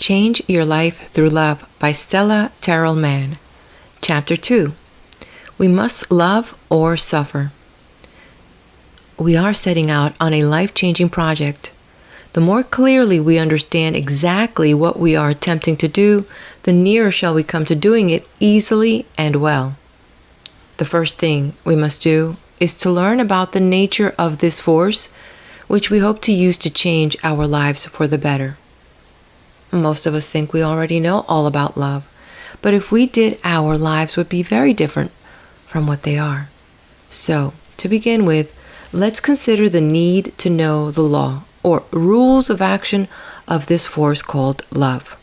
Change Your Life Through Love by Stella Terrill Mann. Chapter 2. We Must Love or Suffer. We are setting out on a life-changing project. The more clearly we understand exactly what we are attempting to do, the nearer shall we come to doing it easily and well. The first thing we must do is to learn about the nature of this force, which we hope to use to change our lives for the better. Most of us think we already know all about love, but if we did, our lives would be very different from what they are. So, to begin with, let's consider the need to know the law, or rules of action of this force called love.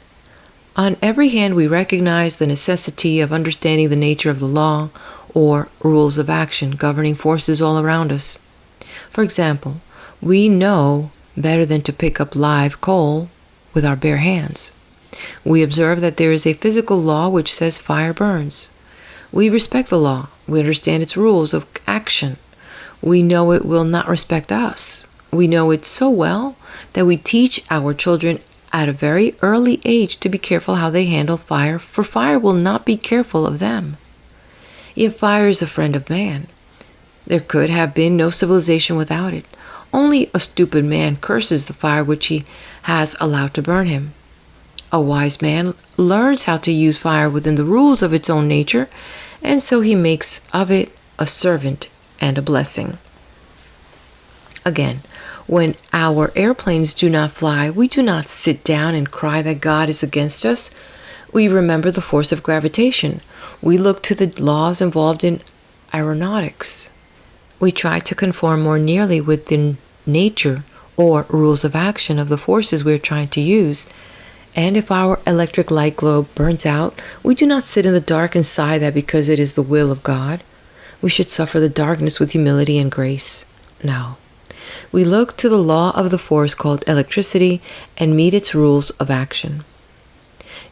On every hand, we recognize the necessity of understanding the nature of the law, or rules of action governing forces all around us. For example, we know better than to pick up live coal with our bare hands. We observe that there is a physical law which says fire burns. We respect the law. We understand its rules of action. We know it will not respect us. We know it so well that we teach our children at a very early age to be careful how they handle fire, for fire will not be careful of them. Yet fire is a friend of man. There could have been no civilization without it. Only a stupid man curses the fire which he has allowed to burn him. A wise man learns how to use fire within the rules of its own nature, and so he makes of it a servant and a blessing. Again, when our airplanes do not fly, we do not sit down and cry that God is against us. We remember the force of gravitation. We look to the laws involved in aeronautics. We try to conform more nearly with the nature or rules of action of the forces we are trying to use. And if our electric light globe burns out, we do not sit in the dark and sigh that because it is the will of God. We should suffer the darkness with humility and grace. No. We look to the law of the force called electricity and meet its rules of action.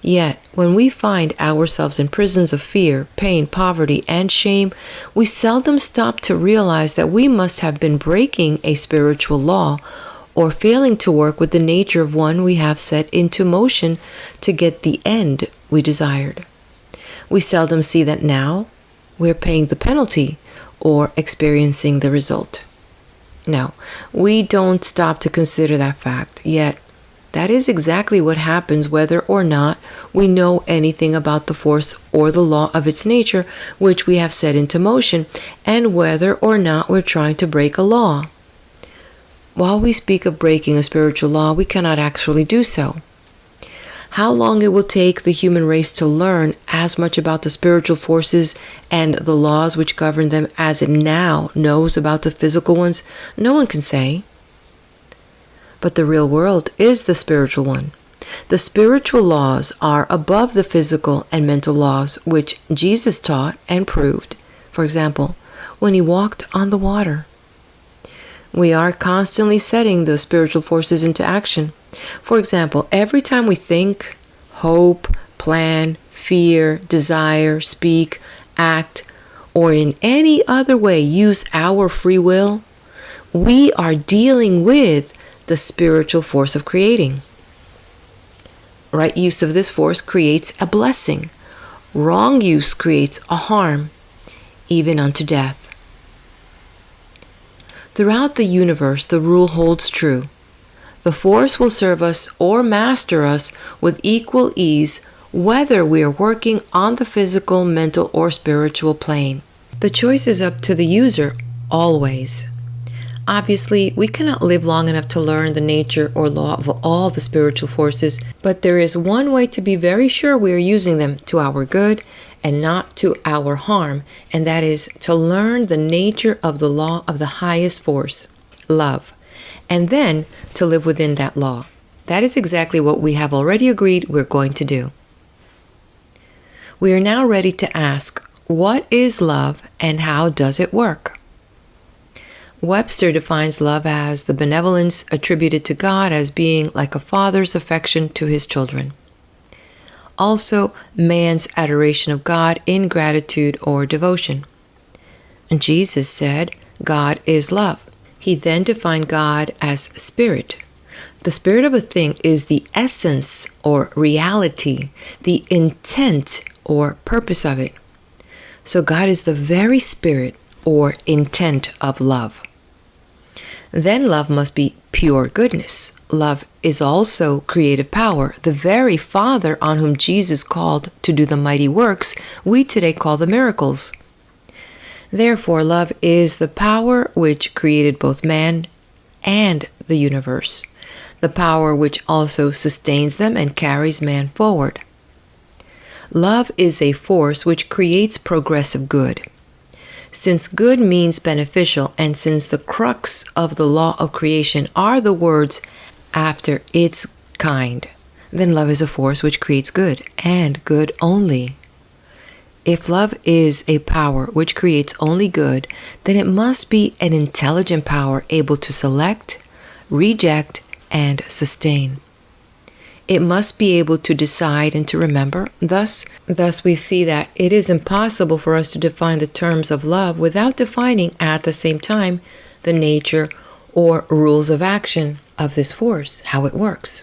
Yet, when we find ourselves in prisons of fear, pain, poverty, and shame, we seldom stop to realize that we must have been breaking a spiritual law or failing to work with the nature of one we have set into motion to get the end we desired. We seldom see that now we're paying the penalty or experiencing the result. No, we don't stop to consider that fact, yet that is exactly what happens whether or not we know anything about the force or the law of its nature which we have set into motion, and whether or not we're trying to break a law. While we speak of breaking a spiritual law, we cannot actually do so. How long it will take the human race to learn as much about the spiritual forces and the laws which govern them as it now knows about the physical ones, no one can say. But the real world is the spiritual one. The spiritual laws are above the physical and mental laws which Jesus taught and proved, for example, when he walked on the water. We are constantly setting the spiritual forces into action. For example, every time we think, hope, plan, fear, desire, speak, act, or in any other way use our free will, we are dealing with the spiritual force of creating. Right use of this force creates a blessing. Wrong use creates a harm, even unto death. Throughout the universe, the rule holds true. The force will serve us or master us with equal ease, whether we are working on the physical, mental, or spiritual plane. The choice is up to the user, always. Obviously, we cannot live long enough to learn the nature or law of all the spiritual forces, but there is one way to be very sure we are using them to our good and not to our harm, and that is to learn the nature of the law of the highest force, love, and then to live within that law. That is exactly what we have already agreed we're going to do. We are now ready to ask, what is love and how does it work? Webster defines love as the benevolence attributed to God as being like a father's affection to his children. Also, man's adoration of God in gratitude or devotion. And Jesus said, God is love. He then defined God as spirit. The spirit of a thing is the essence or reality, the intent or purpose of it. So God is the very spirit or intent of love. Then love must be pure goodness. Love is also creative power. The very Father on whom Jesus called to do the mighty works we today call the miracles. Therefore, love is the power which created both man and the universe, the power which also sustains them and carries man forward. Love is a force which creates progressive good. Since good means beneficial, and since the crux of the law of creation are the words after its kind, then love is a force which creates good, and good only. If love is a power which creates only good, then it must be an intelligent power able to select, reject, and sustain. It must be able to decide and to remember. Thus we see that it is impossible for us to define the terms of love without defining at the same time the nature or rules of action of this force, how it works.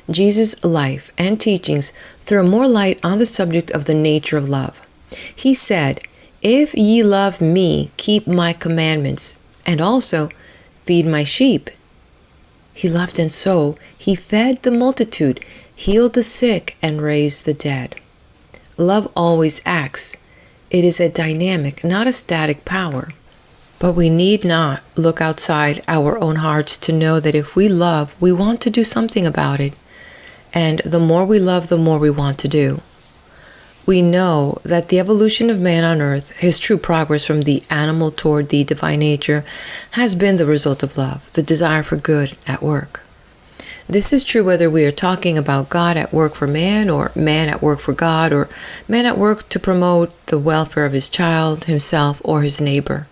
Jesus' life and teachings throw more light on the subject of the nature of love. He said, "If ye love me, keep my commandments, and also feed my sheep." He loved, and so he fed the multitude, healed the sick, and raised the dead. Love always acts. It is a dynamic, not a static power. But we need not look outside our own hearts to know that if we love, we want to do something about it. And the more we love, the more we want to do. We know that the evolution of man on earth, his true progress from the animal toward the divine nature, has been the result of love, the desire for good at work. This is true whether we are talking about God at work for man, or man at work for God, or man at work to promote the welfare of his child, himself, or his neighbor.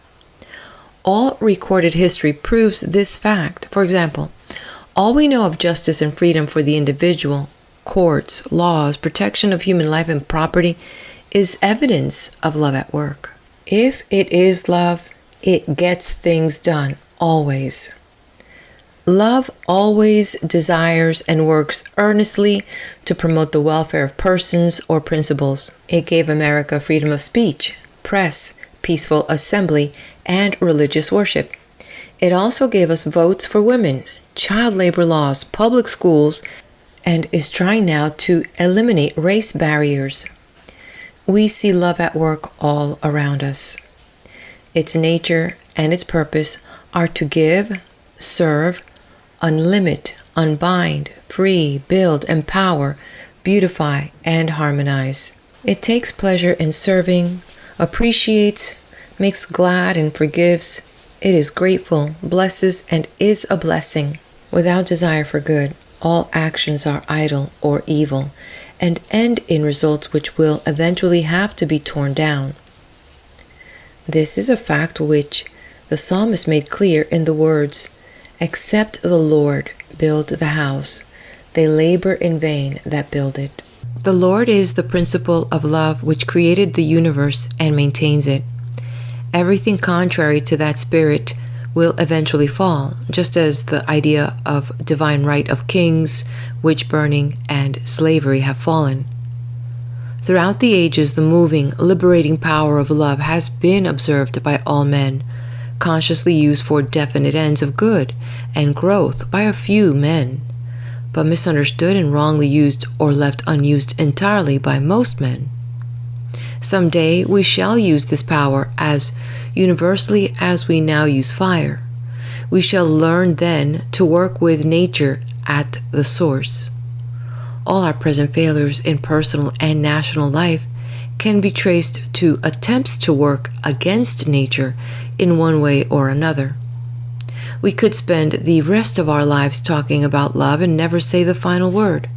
All recorded history proves this fact. For example, all we know of justice and freedom for the individual, courts, laws, protection of human life and property, is evidence of love at work. If it is love, it gets things done, always. Love always desires and works earnestly to promote the welfare of persons or principles. It gave America freedom of speech, press, peaceful assembly, and religious worship. It also gave us votes for women, child labor laws, public schools, and is trying now to eliminate race barriers. We see love at work all around us. Its nature and its purpose are to give, serve, unlimit, unbind, free, build, empower, beautify, and harmonize. It takes pleasure in serving, appreciates, makes glad, and forgives. It is grateful, blesses, and is a blessing. Without desire for good, all actions are idle or evil, and end in results which will eventually have to be torn down. This is a fact which the psalmist made clear in the words, "Except the Lord build the house, they labor in vain that build it." The Lord is the principle of love which created the universe and maintains it. Everything contrary to that spirit will eventually fall, just as the idea of divine right of kings, witch burning, and slavery have fallen. Throughout the ages, the moving, liberating power of love has been observed by all men, consciously used for definite ends of good and growth by a few men, but misunderstood and wrongly used or left unused entirely by most men. Someday we shall use this power as universally as we now use fire. We shall learn then to work with nature at the source. All our present failures in personal and national life can be traced to attempts to work against nature in one way or another. We could spend the rest of our lives talking about love and never say the final word.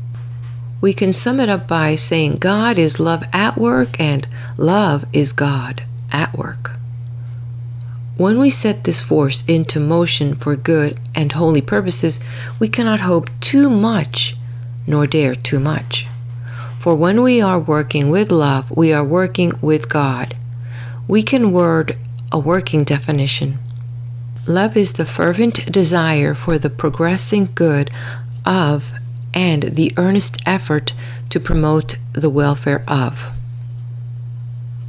We can sum it up by saying God is love at work and love is God at work. When we set this force into motion for good and holy purposes, we cannot hope too much, nor dare too much. For when we are working with love, we are working with God. We can word a working definition. Love is the fervent desire for the progressing good of and the earnest effort to promote the welfare of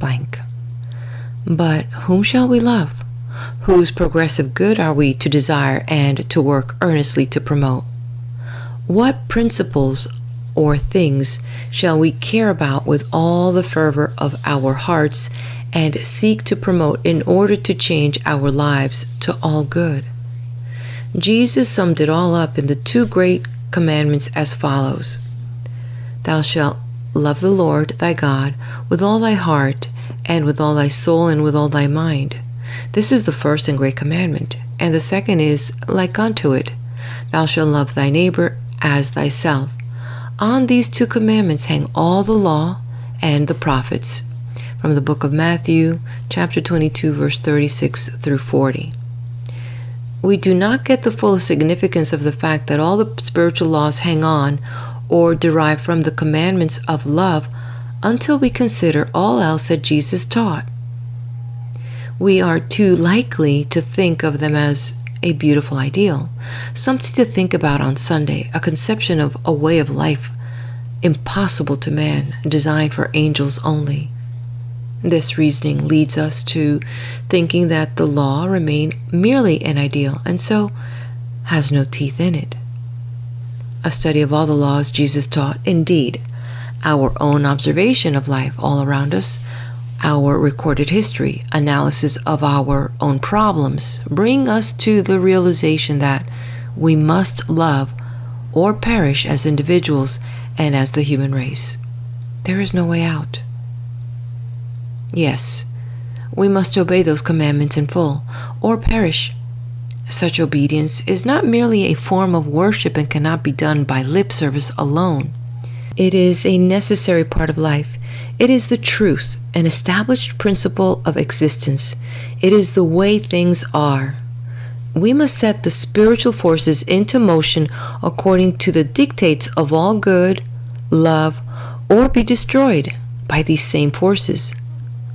blank. But whom shall we love? Whose progressive good are we to desire and to work earnestly to promote? What principles or things shall we care about with all the fervor of our hearts and seek to promote in order to change our lives to all good? Jesus summed it all up in the two great commandments as follows. Thou shalt love the Lord thy God with all thy heart and with all thy soul and with all thy mind. This is the first and great commandment. And the second is like unto it. Thou shalt love thy neighbor as thyself. On these two commandments hang all the law and the prophets. From the book of Matthew, chapter 22, verse 36 through 40. We do not get the full significance of the fact that all the spiritual laws hang on or derive from the commandments of love until we consider all else that Jesus taught. We are too likely to think of them as a beautiful ideal, something to think about on Sunday, a conception of a way of life impossible to man, designed for angels only. This reasoning leads us to thinking that the law remained merely an ideal and so has no teeth in it. A study of all the laws Jesus taught, indeed, our own observation of life all around us, our recorded history, analysis of our own problems, bring us to the realization that we must love or perish as individuals and as the human race. There is no way out. Yes, we must obey those commandments in full, or perish. Such obedience is not merely a form of worship and cannot be done by lip service alone. It is a necessary part of life. It is the truth, an established principle of existence. It is the way things are. We must set the spiritual forces into motion according to the dictates of all good, love, or be destroyed by these same forces.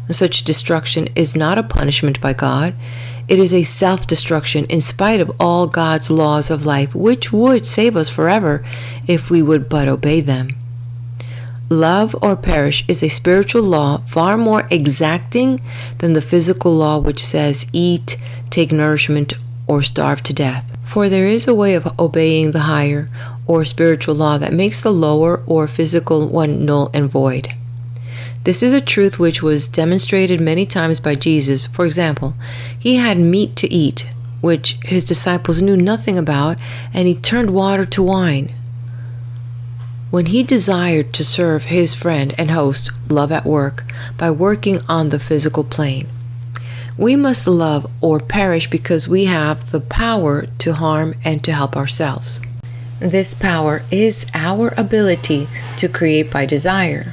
Such destruction is not a punishment by God. It is a self-destruction in spite of all God's laws of life, which would save us forever if we would but obey them. Love or perish is a spiritual law far more exacting than the physical law which says eat, take nourishment, or starve to death. For there is a way of obeying the higher or spiritual law that makes the lower or physical one null and void. This is a truth which was demonstrated many times by Jesus. For example, he had meat to eat, which his disciples knew nothing about, and he turned water to wine. When he desired to serve his friend and host, love at work, by working on the physical plane. We must love or perish because we have the power to harm and to help ourselves. This power is our ability to create by desire.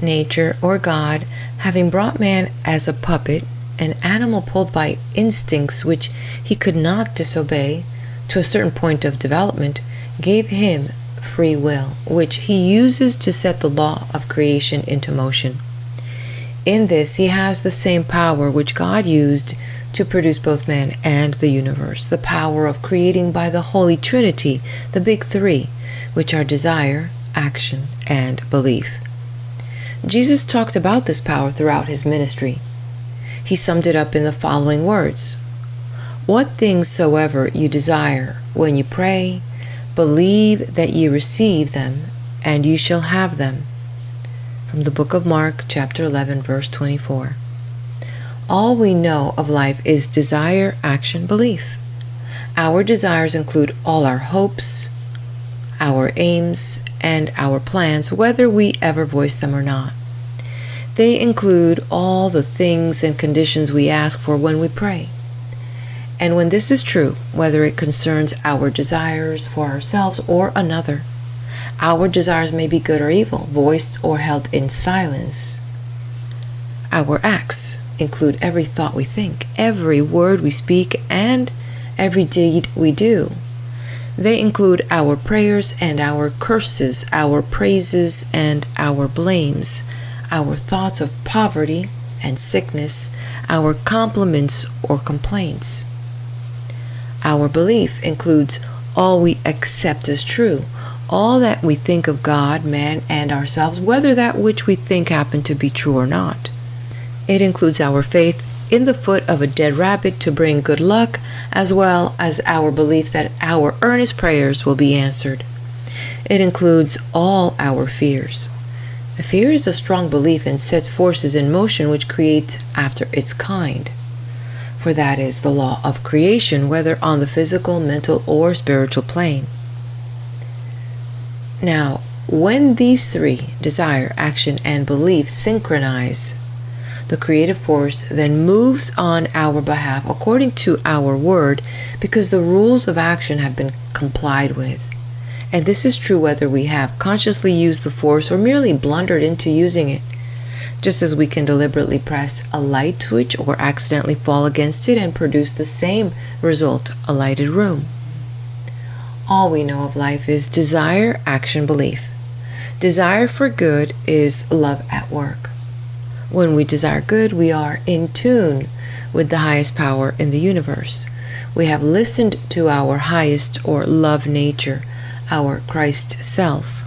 Nature or God, having brought man as a puppet, an animal pulled by instincts which he could not disobey, to a certain point of development, gave him free will, which he uses to set the law of creation into motion. In this, he has the same power which God used to produce both man and the universe, the power of creating by the Holy Trinity, the big three, which are desire, action, and belief. Jesus talked about this power throughout his ministry. He summed it up in the following words: What things soever you desire when you pray, believe that ye receive them, and you shall have them. From the book of Mark, chapter 11, verse 24. All we know of life is desire, action, belief. Our desires include all our hopes, our aims, and our plans, whether we ever voice them or not. They include all the things and conditions we ask for when we pray. And when this is true, whether it concerns our desires for ourselves or another, our desires may be good or evil, voiced or held in silence. Our acts include every thought we think, every word we speak, and every deed we do. They include our prayers and our curses, our praises and our blames, our thoughts of poverty and sickness, our compliments or complaints. Our belief includes all we accept as true, all that we think of God, man, and ourselves, whether that which we think happen to be true or not. It includes our faith in the foot of a dead rabbit to bring good luck, as well as our belief that our earnest prayers will be answered. It includes all our fears. Fear is a strong belief and sets forces in motion which creates after its kind. For that is the law of creation, whether on the physical, mental, or spiritual plane. Now, when these three, desire, action, and belief, synchronize, the creative force then moves on our behalf according to our word, because the rules of action have been complied with. And this is true whether we have consciously used the force or merely blundered into using it, just as we can deliberately press a light switch or accidentally fall against it and produce the same result, a lighted room. All we know of life is desire, action, belief. Desire for good is love at work. When we desire good, we are in tune with the highest power in the universe. We have listened to our highest or love nature, our Christ self.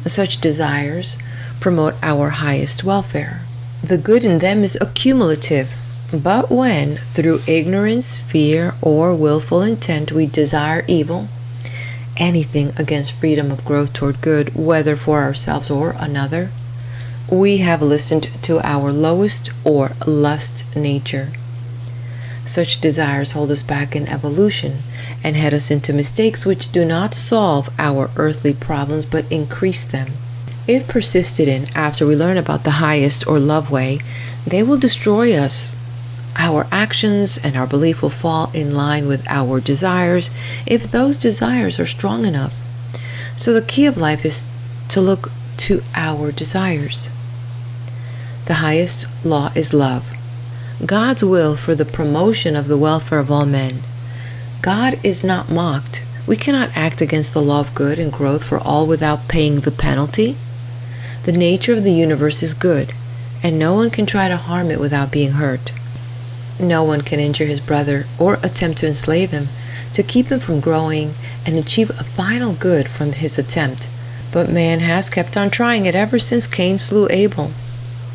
Such desires promote our highest welfare. The good in them is accumulative, but when, through ignorance, fear, or willful intent, we desire evil, anything against freedom of growth toward good, whether for ourselves or another, we have listened to our lowest or lust nature. Such desires hold us back in evolution and head us into mistakes which do not solve our earthly problems but increase them. If persisted in after we learn about the highest or love way, they will destroy us. Our actions and our belief will fall in line with our desires if those desires are strong enough. So the key of life is to look to our desires. The highest law is love, God's will for the promotion of the welfare of all men. God is not mocked. We cannot act against the law of good and growth for all without paying the penalty. The nature of the universe is good, and no one can try to harm it without being hurt. No one can injure his brother or attempt to enslave him, to keep him from growing and achieve a final good from his attempt. But man has kept on trying it ever since Cain slew Abel.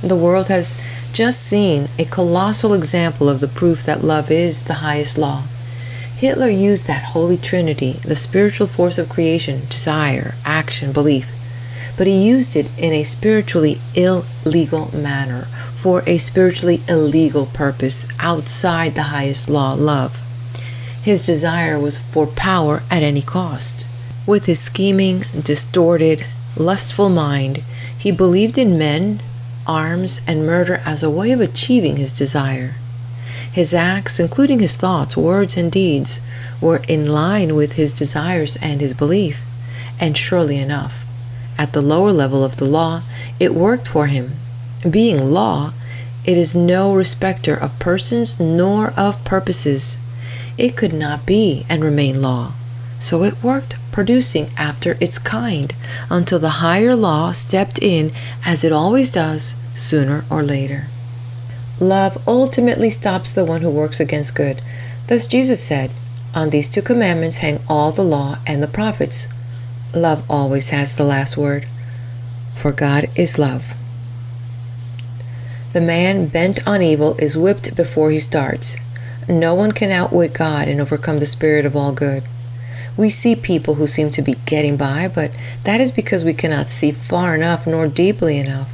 The world has just seen a colossal example of the proof that love is the highest law. Hitler used that holy trinity, the spiritual force of creation, desire, action, belief, but he used it in a spiritually illegal manner for a spiritually illegal purpose outside the highest law, love. His desire was for power at any cost. With his scheming, distorted, lustful mind, he believed in men, arms, and murder as a way of achieving his desire. His acts, including his thoughts, words, and deeds, were in line with his desires and his belief. And surely enough, at the lower level of the law, it worked for him. Being law, it is no respecter of persons nor of purposes. It could not be and remain law. So it worked, producing after its kind, until the higher law stepped in, as it always does, sooner or later. Love ultimately stops the one who works against good. Thus Jesus said, "On these two commandments hang all the law and the prophets." Love always has the last word, for God is love. The man bent on evil is whipped before he starts. No one can outwit God and overcome the spirit of all good. We see people who seem to be getting by, but that is because we cannot see far enough nor deeply enough.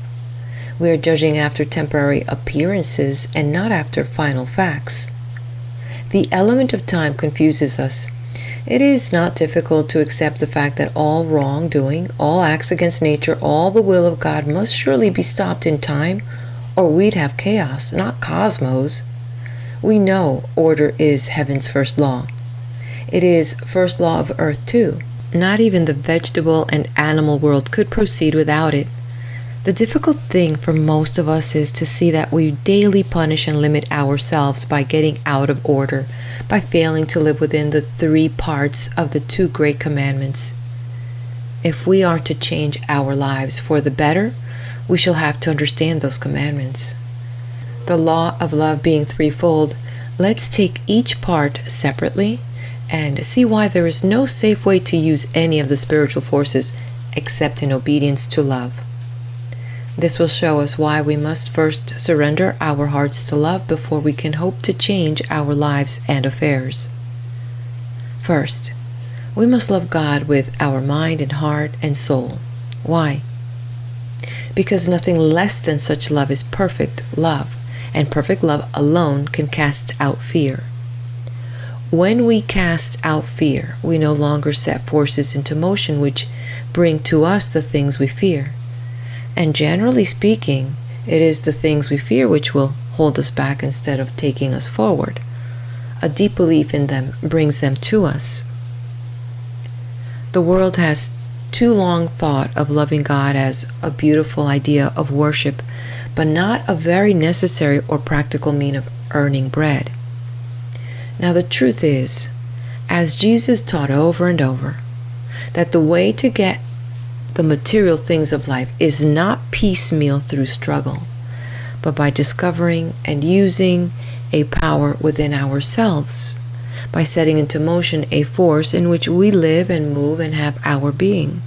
We are judging after temporary appearances and not after final facts. The element of time confuses us. It is not difficult to accept the fact that all wrongdoing, all acts against nature, all the will of God must surely be stopped in time, or we'd have chaos, not cosmos. We know order is heaven's first law. It is first law of earth too. Not even the vegetable and animal world could proceed without it. The difficult thing for most of us is to see that we daily punish and limit ourselves by getting out of order, by failing to live within the 3 parts of the 2 great commandments. If we are to change our lives for the better, we shall have to understand those commandments. The law of love being threefold, let's take each part separately and see why there is no safe way to use any of the spiritual forces except in obedience to love. This will show us why we must first surrender our hearts to love before we can hope to change our lives and affairs. First, we must love God with our mind and heart and soul. Why? Because nothing less than such love is perfect love, and perfect love alone can cast out fear. When we cast out fear, we no longer set forces into motion which bring to us the things we fear. And generally speaking, it is the things we fear which will hold us back instead of taking us forward. A deep belief in them brings them to us. The world has too long thought of loving God as a beautiful idea of worship, but not a very necessary or practical means of earning bread. Now the truth is, as Jesus taught over and over, that the way to get the material things of life is not piecemeal through struggle, but by discovering and using a power within ourselves, by setting into motion a force in which we live and move and have our being,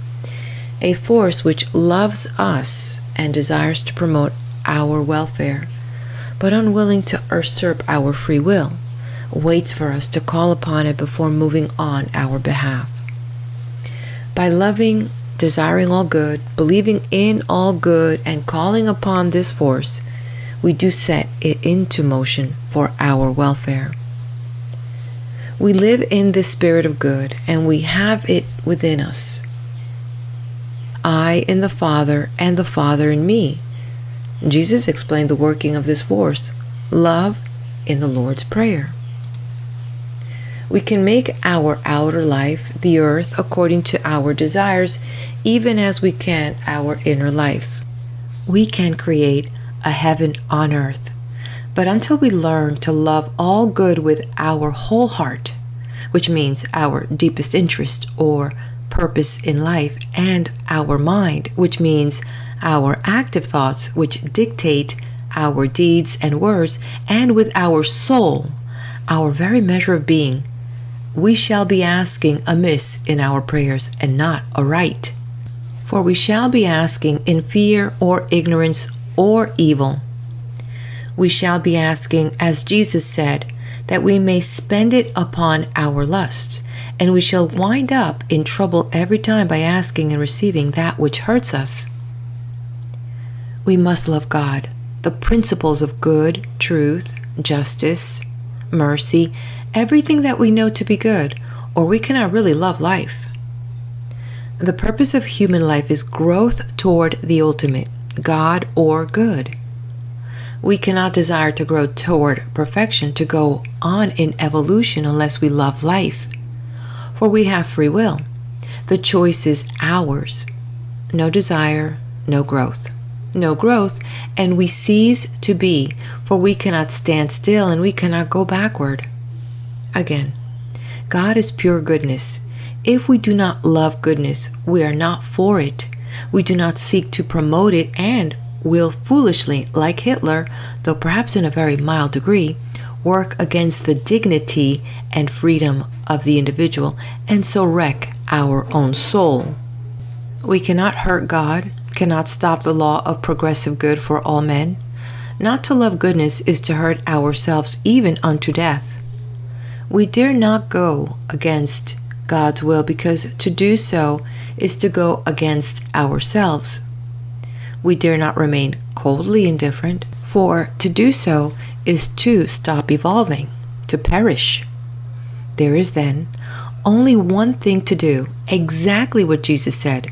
a force which loves us and desires to promote our welfare, but unwilling to usurp our free will, waits for us to call upon it before moving on our behalf. By loving, desiring all good, believing in all good, and calling upon this force, we do set it into motion for our welfare. We live in this spirit of good, and we have it within us. I in the Father, and the Father in me. Jesus explained the working of this force, love, in the Lord's Prayer. We can make our outer life, the earth, according to our desires, even as we can our inner life. We can create a heaven on earth. But until we learn to love all good with our whole heart, which means our deepest interest or purpose in life, and our mind, which means our active thoughts, which dictate our deeds and words, and with our soul, our very measure of being, we shall be asking amiss in our prayers and not aright. For we shall be asking in fear or ignorance or evil. We shall be asking, as Jesus said, that we may spend it upon our lust, and we shall wind up in trouble every time by asking and receiving that which hurts us. We must love God, the principles of good, truth, justice, mercy, everything that we know to be good, or we cannot really love life. The purpose of human life is growth toward the ultimate, God or good. We cannot desire to grow toward perfection, to go on in evolution, unless we love life. For we have free will. The choice is ours. No desire, no growth. No growth, and we cease to be, for we cannot stand still and we cannot go backward. Again, God is pure goodness. If we do not love goodness, we are not for it. We do not seek to promote it and will foolishly, like Hitler, though perhaps in a very mild degree, work against the dignity and freedom of the individual and so wreck our own soul. We cannot hurt God, cannot stop the law of progressive good for all men. Not to love goodness is to hurt ourselves even unto death. We dare not go against God's will, because to do so is to go against ourselves. We dare not remain coldly indifferent, for to do so is to stop evolving, to perish. There is then only one thing to do, exactly what Jesus said.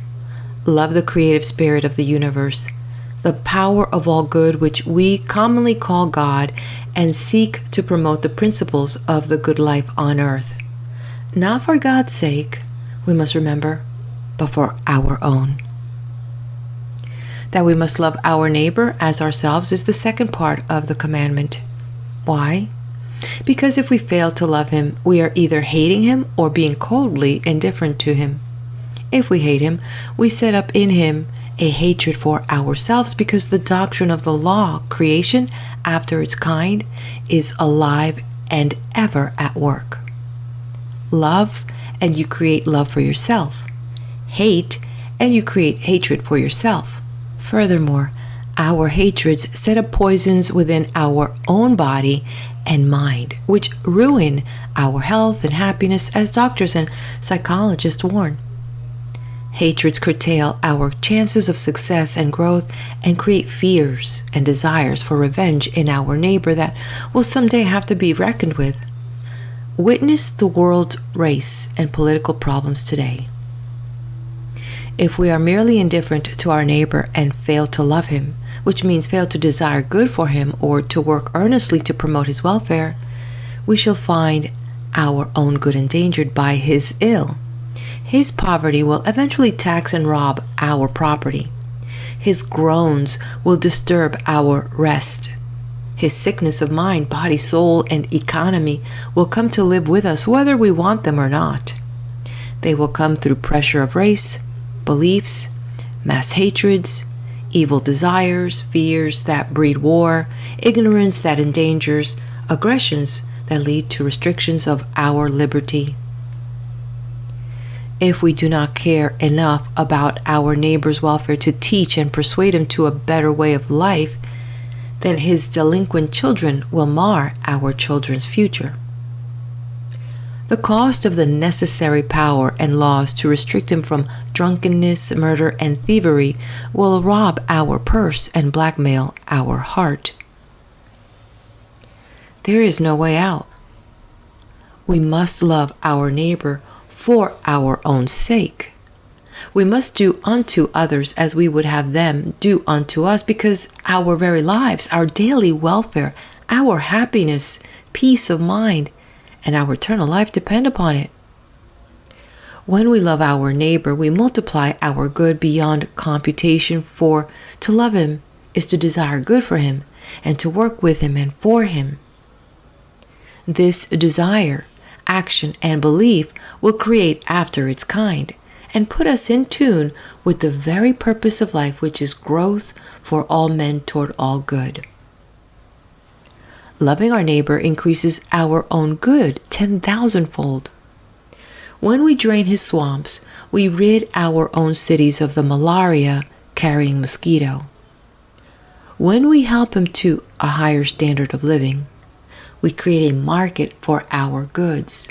Love the creative spirit of the universe, the power of all good which we commonly call God, and seek to promote the principles of the good life on earth. Not for God's sake, we must remember, but for our own. That we must love our neighbor as ourselves is the second part of the commandment. Why? Because if we fail to love him, we are either hating him or being coldly indifferent to him. If we hate him, we set up in him a hatred for ourselves, because the doctrine of the law, creation after its kind, is alive and ever at work. love and you create love for yourself. Hate and you create hatred for yourself. Furthermore, our hatreds set up poisons within our own body and mind, which ruin our health and happiness, as doctors and psychologists warn. Hatreds curtail our chances of success and growth and create fears and desires for revenge in our neighbor that will someday have to be reckoned with. Witness the world's race and political problems today. If we are merely indifferent to our neighbor and fail to love him, which means fail to desire good for him or to work earnestly to promote his welfare, we shall find our own good endangered by his ill. His poverty will eventually tax and rob our property. His groans will disturb our rest. His sickness of mind, body, soul, and economy will come to live with us whether we want them or not. They will come through pressure of race, beliefs, mass hatreds, evil desires, fears that breed war, ignorance that endangers, aggressions that lead to restrictions of our liberty. If we do not care enough about our neighbor's welfare to teach and persuade him to a better way of life, then his delinquent children will mar our children's future. The cost of the necessary power and laws to restrict him from drunkenness, murder, and thievery will rob our purse and blackmail our heart. There is no way out. We must love our neighbor for our own sake. We must do unto others as we would have them do unto us, because our very lives, our daily welfare, our happiness, peace of mind, and our eternal life depend upon it. When we love our neighbor, we multiply our good beyond computation, for to love him is to desire good for him and to work with him and for him. This desire, action, and belief will create after its kind and put us in tune with the very purpose of life, which is growth for all men toward all good. Loving our neighbor increases our own good 10,000-fold. When we drain his swamps, we rid our own cities of the malaria-carrying mosquito. When we help him to a higher standard of living, we create a market for our goods.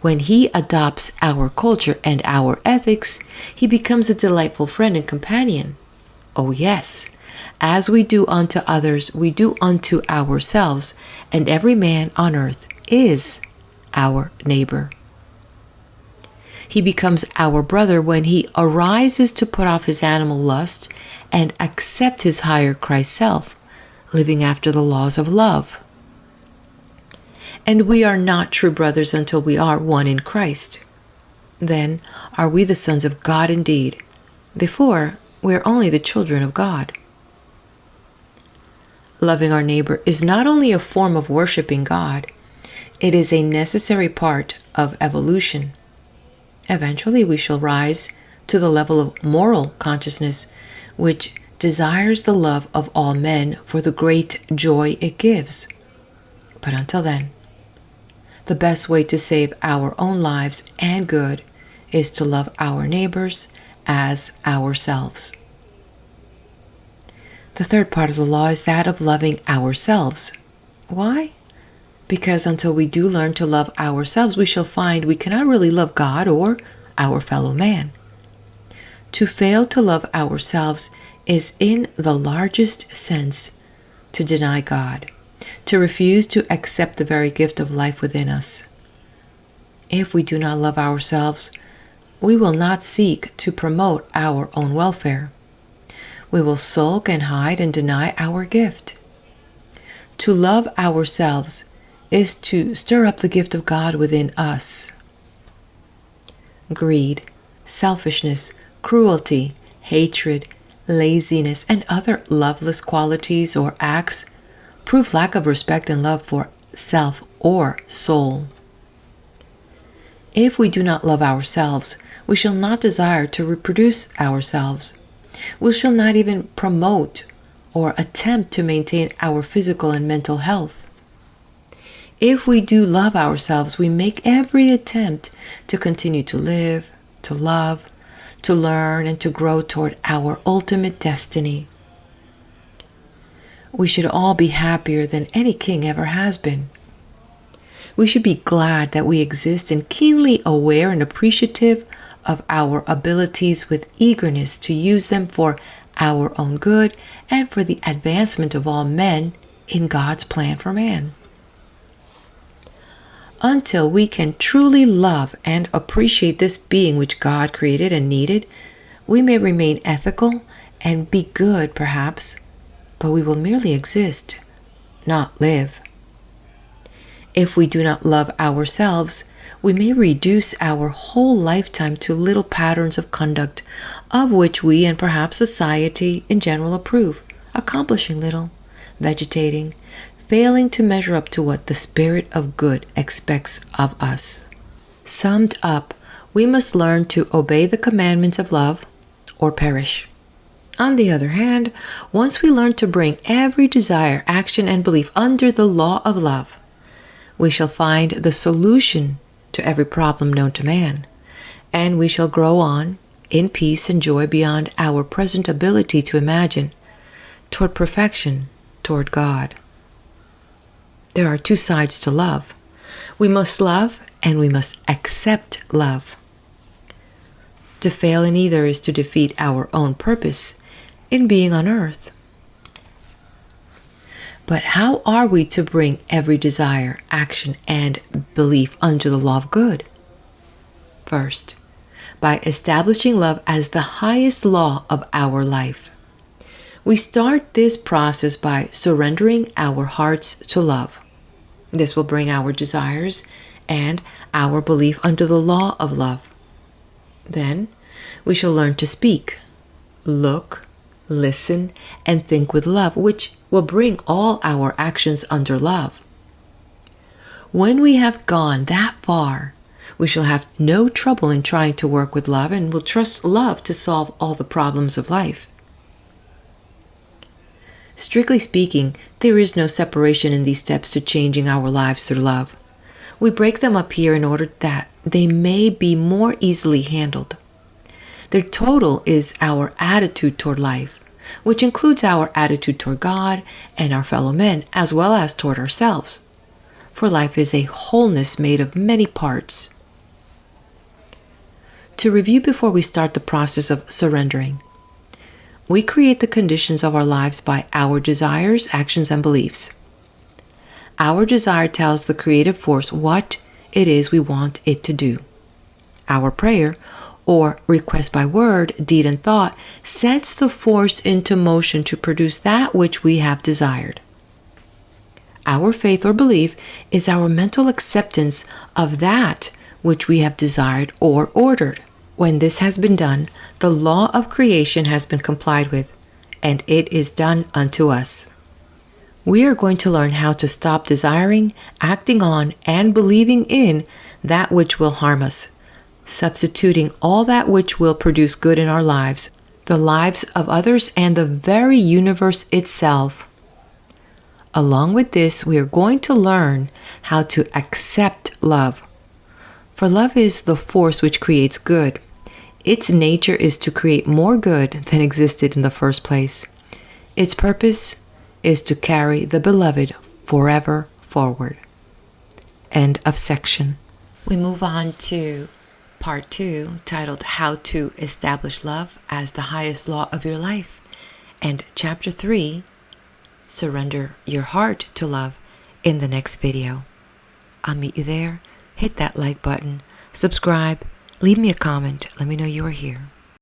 When he adopts our culture and our ethics, he becomes a delightful friend and companion. Oh yes, as we do unto others, we do unto ourselves, and every man on earth is our neighbor. He becomes our brother when he arises to put off his animal lust and accept his higher Christ self, living after the laws of love. And we are not true brothers until we are one in Christ. Then are we the sons of God indeed. Before, we are only the children of God. Loving our neighbor is not only a form of worshiping God, it is a necessary part of evolution. Eventually, we shall rise to the level of moral consciousness, which desires the love of all men for the great joy it gives. But until then, the best way to save our own lives and good is to love our neighbors as ourselves. The third part of the law is that of loving ourselves. Why? Because until we do learn to love ourselves, we shall find we cannot really love God or our fellow man. To fail to love ourselves is in the largest sense to deny God, to refuse to accept the very gift of life within us. If we do not love ourselves, we will not seek to promote our own welfare. We will sulk and hide and deny our gift. To love ourselves is to stir up the gift of God within us. Greed, selfishness, cruelty, hatred, laziness, and other loveless qualities or acts prove lack of respect and love for self or soul. If we do not love ourselves, we shall not desire to reproduce ourselves. We shall not even promote or attempt to maintain our physical and mental health. If we do love ourselves, we make every attempt to continue to live, to love, to learn, and to grow toward our ultimate destiny. We should all be happier than any king ever has been. We should be glad that we exist and keenly aware and appreciative of our abilities with eagerness to use them for our own good and for the advancement of all men in God's plan for man. Until we can truly love and appreciate this being which God created and needed, we may remain ethical and be good, perhaps, but we will merely exist, not live. If we do not love ourselves, we may reduce our whole lifetime to little patterns of conduct of which we and perhaps society in general approve, accomplishing little, vegetating, failing to measure up to what the Spirit of good expects of us. Summed up, we must learn to obey the commandments of love or perish. On the other hand, once we learn to bring every desire, action, and belief under the law of love, we shall find the solution to every problem known to man, and we shall grow on in peace and joy beyond our present ability to imagine, toward perfection, toward God. There are two sides to love. We must love and we must accept love. To fail in either is to defeat our own purpose in being on earth. But how are we to bring every desire, action, and belief under the law of good? First, by establishing love as the highest law of our life. We start this process by surrendering our hearts to love. This will bring our desires and our belief under the law of love. Then we shall learn to speak, look, listen, and think with love, which will bring all our actions under love. When we have gone that far, we shall have no trouble in trying to work with love and will trust love to solve all the problems of life. Strictly speaking, there is no separation in these steps to changing our lives through love. We break them up here in order that they may be more easily handled. Their total is our attitude toward life, which includes our attitude toward God and our fellow men, as well as toward ourselves. For life is a wholeness made of many parts. To review before we start the process of surrendering, we create the conditions of our lives by our desires, actions, and beliefs. Our desire tells the creative force what it is we want it to do. Our prayer, or request by word, deed, and thought, sets the force into motion to produce that which we have desired. Our faith or belief is our mental acceptance of that which we have desired or ordered. When this has been done, the law of creation has been complied with, and it is done unto us. We are going to learn how to stop desiring, acting on, and believing in that which will harm us, substituting all that which will produce good in our lives, the lives of others, and the very universe itself. Along with this, we are going to learn how to accept love. For love is the force which creates good. Its nature is to create more good than existed in the first place. Its purpose is to carry the beloved forever forward. End of section. We move on to part 2, titled How to Establish Love as the Highest Law of Your Life, and chapter 3, Surrender Your Heart to Love, in the next video. I'll meet you there. Hit that like button, subscribe, leave me a comment, let me know you are here.